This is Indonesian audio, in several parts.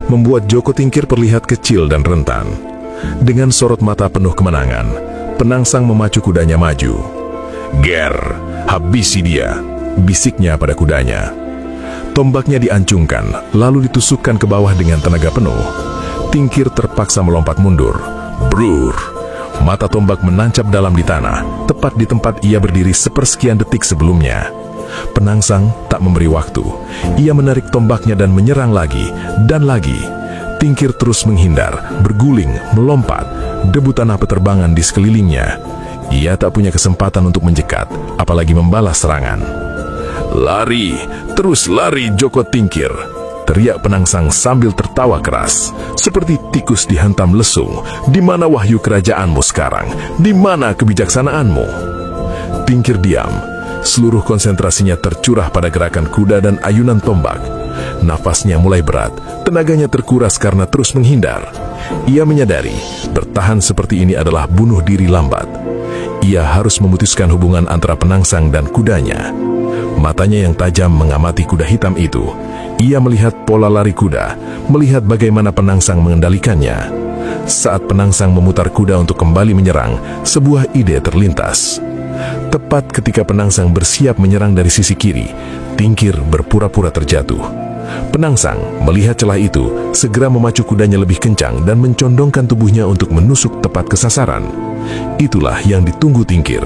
membuat Joko Tingkir terlihat kecil dan rentan. Dengan sorot mata penuh kemenangan, penangsang memacu kudanya maju. "Ger, habisi dia," bisiknya pada kudanya. Tombaknya diancungkan, lalu ditusukkan ke bawah dengan tenaga penuh. Tingkir terpaksa melompat mundur. Brur! Mata tombak menancap dalam di tanah, tepat di tempat ia berdiri sepersekian detik sebelumnya. Penangsang tak memberi waktu. Ia menarik tombaknya dan menyerang lagi, dan lagi. Tingkir terus menghindar, berguling, melompat. Debu tanah beterbangan di sekelilingnya. Ia tak punya kesempatan untuk menjekat, apalagi membalas serangan. "Lari, terus lari Joko Tingkir!" teriak penangsang sambil tertawa keras. Seperti tikus dihantam lesung. "Di mana wahyu kerajaanmu sekarang? Di mana kebijaksanaanmu?" Tingkir diam. Seluruh konsentrasinya tercurah pada gerakan kuda dan ayunan tombak. Nafasnya mulai berat, tenaganya terkuras karena terus menghindar. Ia menyadari, bertahan seperti ini adalah bunuh diri lambat. Ia harus memutuskan hubungan antara penangsang dan kudanya. Matanya yang tajam mengamati kuda hitam itu. Ia melihat pola lari kuda, melihat bagaimana penangsang mengendalikannya. Saat penangsang memutar kuda untuk kembali menyerang, sebuah ide terlintas. Tepat ketika penangsang bersiap menyerang dari sisi kiri, Tingkir berpura-pura terjatuh. Penangsang melihat celah itu, segera memacu kudanya lebih kencang dan mencondongkan tubuhnya untuk menusuk tepat ke sasaran. Itulah yang ditunggu Tingkir.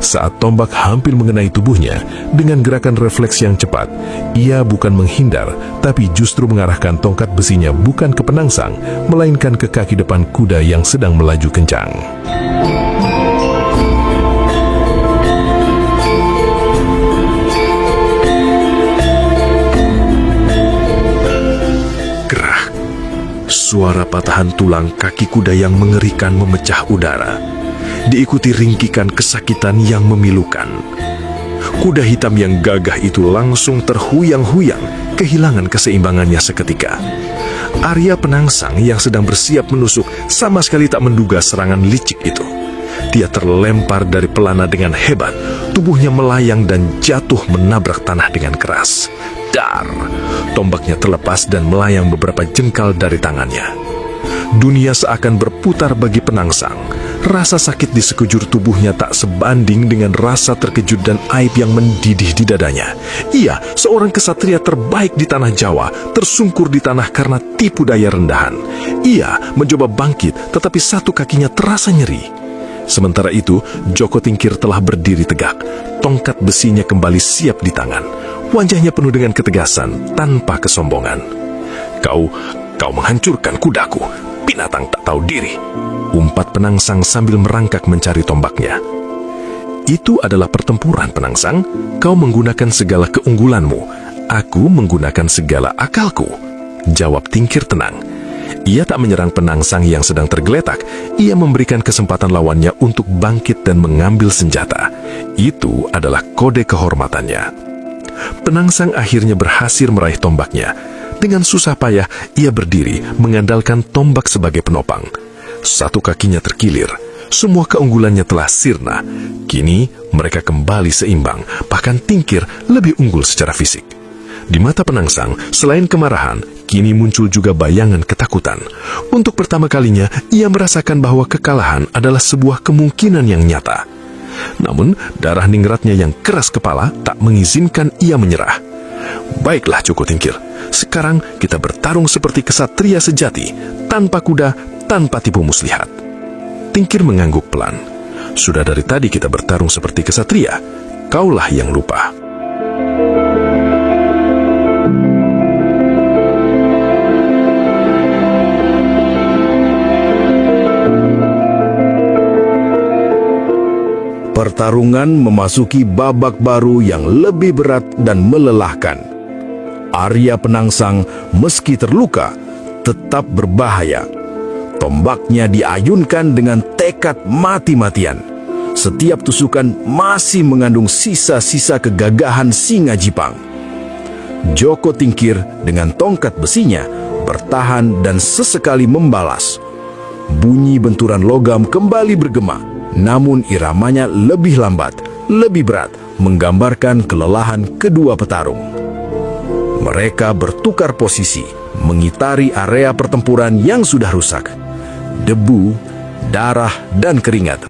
Saat tombak hampir mengenai tubuhnya, dengan gerakan refleks yang cepat, ia bukan menghindar, tapi justru mengarahkan tongkat besinya bukan ke penangsang, melainkan ke kaki depan kuda yang sedang melaju kencang. Gerah, suara patahan tulang kaki kuda yang mengerikan memecah udara, diikuti ringkikan kesakitan yang memilukan. Kuda hitam yang gagah itu langsung terhuyang-huyang, kehilangan keseimbangannya seketika. Arya penangsang yang sedang bersiap menusuk sama sekali tak menduga serangan licik itu. Dia terlempar dari pelana dengan hebat, tubuhnya melayang dan jatuh menabrak tanah dengan keras. Dar! Tombaknya terlepas dan melayang beberapa jengkal dari tangannya. Dunia seakan berputar bagi penangsang. Rasa sakit di sekujur tubuhnya tak sebanding dengan rasa terkejut dan aib yang mendidih di dadanya. Ia, seorang kesatria terbaik di tanah Jawa, tersungkur di tanah karena tipu daya rendahan. Ia mencoba bangkit, tetapi satu kakinya terasa nyeri. Sementara itu, Joko Tingkir telah berdiri tegak. Tongkat besinya kembali siap di tangan. Wajahnya penuh dengan ketegasan, tanpa kesombongan. Kau menghancurkan kudaku, binatang tak tahu diri," umpat penangsang sambil merangkak mencari tombaknya. "Itu adalah pertempuran, penangsang. Kau menggunakan segala keunggulanmu. Aku menggunakan segala akalku," jawab Tingkir tenang. Ia tak menyerang penangsang yang sedang tergeletak. Ia memberikan kesempatan lawannya untuk bangkit dan mengambil senjata. Itu adalah kode kehormatannya. Penangsang akhirnya berhasil meraih tombaknya. Dengan susah payah, ia berdiri mengandalkan tombak sebagai penopang. Satu kakinya terkilir. Semua keunggulannya telah sirna. Kini mereka kembali seimbang, bahkan Tingkir lebih unggul secara fisik. Di mata penangsang, selain kemarahan, kini muncul juga bayangan ketakutan. Untuk pertama kalinya, ia merasakan bahwa kekalahan adalah sebuah kemungkinan yang nyata. Namun, darah ningratnya yang keras kepala tak mengizinkan ia menyerah. "Baiklah Joko Tingkir, sekarang kita bertarung seperti kesatria sejati, tanpa kuda, tanpa tipu muslihat." Tingkir mengangguk pelan. "Sudah dari tadi kita bertarung seperti kesatria, kaulah yang lupa." Pertarungan memasuki babak baru yang lebih berat dan melelahkan. Arya penangsang meski terluka, tetap berbahaya. Tombaknya diayunkan dengan tekad mati-matian. Setiap tusukan masih mengandung sisa-sisa kegagahan singa Jipang. Joko Tingkir dengan tongkat besinya bertahan dan sesekali membalas. Bunyi benturan logam kembali bergema, namun iramanya lebih lambat, lebih berat, menggambarkan kelelahan kedua petarung. Mereka bertukar posisi, mengitari area pertempuran yang sudah rusak. Debu, darah, dan keringat